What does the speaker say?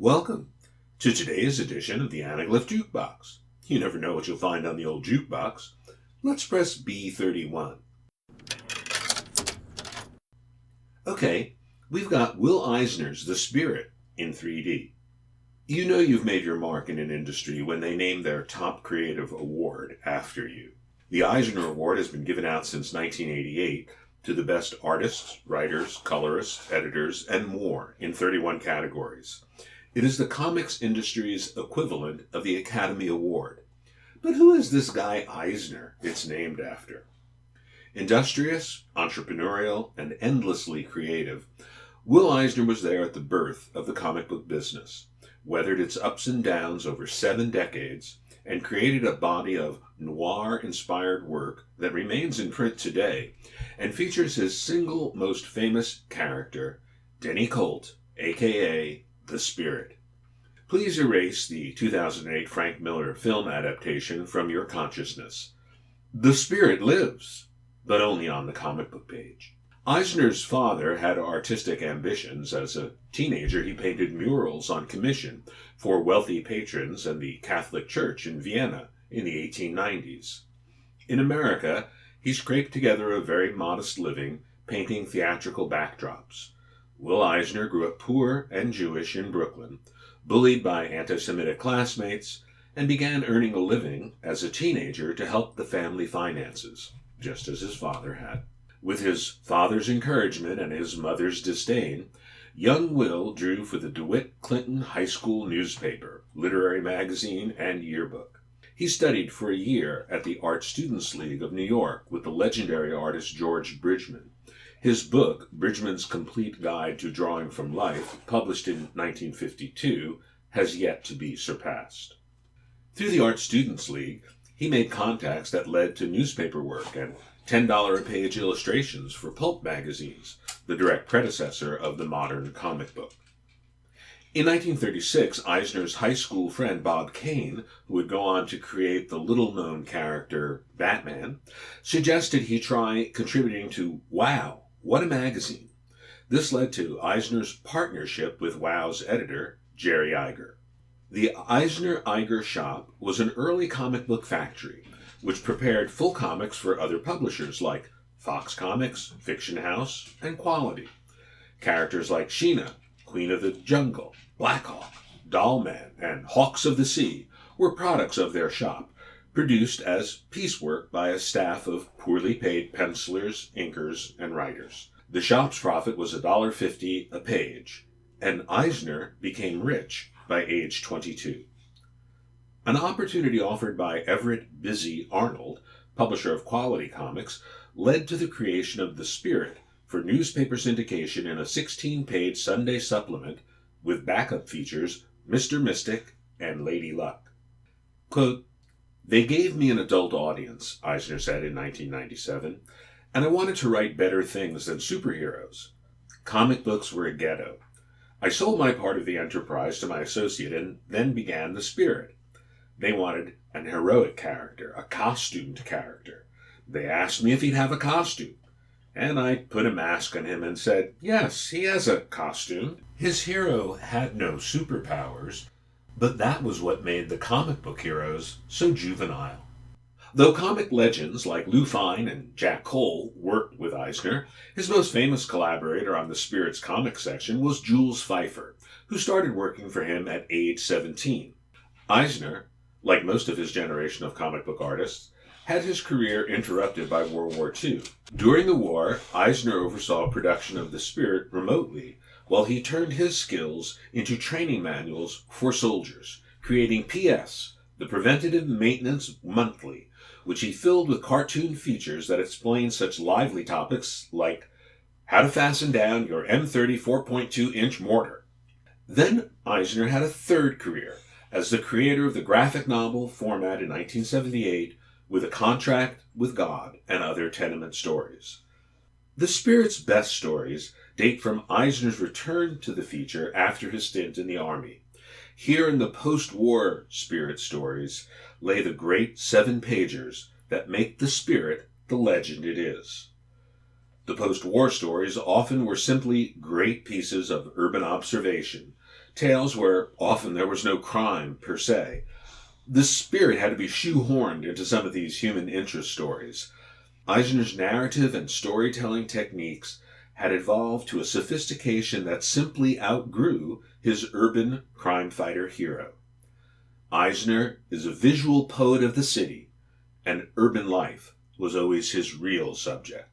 Welcome to today's edition of the Anaglyph Jukebox. You never know what you'll find on the old jukebox. Let's press B31. Okay, we've got Will Eisner's The Spirit in 3D. You know you've made your mark in an industry when they name their top creative award after you. The Eisner Award has been given out since 1988 to the best artists, writers, colorists, editors, and more in 31 categories. It is the comics industry's equivalent of the Academy Award. But who is this guy Eisner it's named after? Industrious, entrepreneurial, and endlessly creative, Will Eisner was there at the birth of the comic book business, weathered its ups and downs over 7 decades, and created a body of noir-inspired work that remains in print today and features his single most famous character, Denny Colt, a.k.a. The Spirit. Please erase the 2008 Frank Miller film adaptation from your consciousness. The Spirit lives, but only on the comic book page. Eisner's father had artistic ambitions. As a teenager, he painted murals on commission for wealthy patrons and the Catholic Church in Vienna in the 1890s. In America, he scraped together a very modest living painting theatrical backdrops. Will Eisner grew up poor and Jewish in Brooklyn, bullied by anti-Semitic classmates, and began earning a living as a teenager to help the family finances, just as his father had. With his father's encouragement and his mother's disdain, young Will drew for the DeWitt Clinton High School newspaper, literary magazine, and yearbook. He studied for a year at the Art Students League of New York with the legendary artist George Bridgman. His book, Bridgman's Complete Guide to Drawing from Life, published in 1952, has yet to be surpassed. Through the Art Students League, he made contacts that led to newspaper work and $10 a page illustrations for pulp magazines, the direct predecessor of the modern comic book. In 1936, Eisner's high school friend Bob Kane, who would go on to create the little-known character Batman, suggested he try contributing to Wow! What a Magazine. This led to Eisner's partnership with Wow's editor, Jerry Iger. The Eisner-Iger shop was an early comic book factory, which prepared full comics for other publishers like Fox Comics, Fiction House, and Quality. Characters like Sheena, Queen of the Jungle, Blackhawk, Dollman, and Hawks of the Sea were products of their shop, produced as piecework by a staff of poorly paid pencilers, inkers, and writers. The shop's profit was $1.50 a page, and Eisner became rich by age 22. An opportunity offered by Everett busy Arnold, publisher of Quality Comics, led to the creation of The Spirit for newspaper syndication in a 16-page Sunday supplement with backup features Mr. Mystic and Lady Luck. Quote, "They gave me an adult audience," Eisner said in 1997, "and I wanted to write better things than superheroes. Comic books were a ghetto. I sold my part of the enterprise to my associate and then began The Spirit. They wanted an heroic character, a costumed character. They asked me if he'd have a costume, and I put a mask on him and said, yes, he has a costume. His hero had no superpowers, but that was what made the comic book heroes so juvenile." Though comic legends like Lou Fine and Jack Cole worked with Eisner, his most famous collaborator on The Spirit's comic section was Jules Feiffer, who started working for him at age 17. Eisner, like most of his generation of comic book artists, had his career interrupted by World War II. During the war, Eisner oversaw production of The Spirit remotely, while he turned his skills into training manuals for soldiers, creating PS, the Preventative Maintenance Monthly, which he filled with cartoon features that explained such lively topics like how to fasten down your M30 4.2-inch mortar. Then Eisner had a third career as the creator of the graphic novel format in 1978 with A Contract with God and Other Tenement Stories. The Spirit's best stories date from Eisner's return to the feature after his stint in the Army. Here in the post-war Spirit stories lay the great 7-pagers that make The Spirit the legend it is. The post-war stories often were simply great pieces of urban observation, tales where often there was no crime per se. The spirit had to be shoehorned into some of these human interest stories. Eisner's narrative and storytelling techniques had evolved to a sophistication that simply outgrew his urban crime fighter hero. Eisner is a visual poet of the city, and urban life was always his real subject.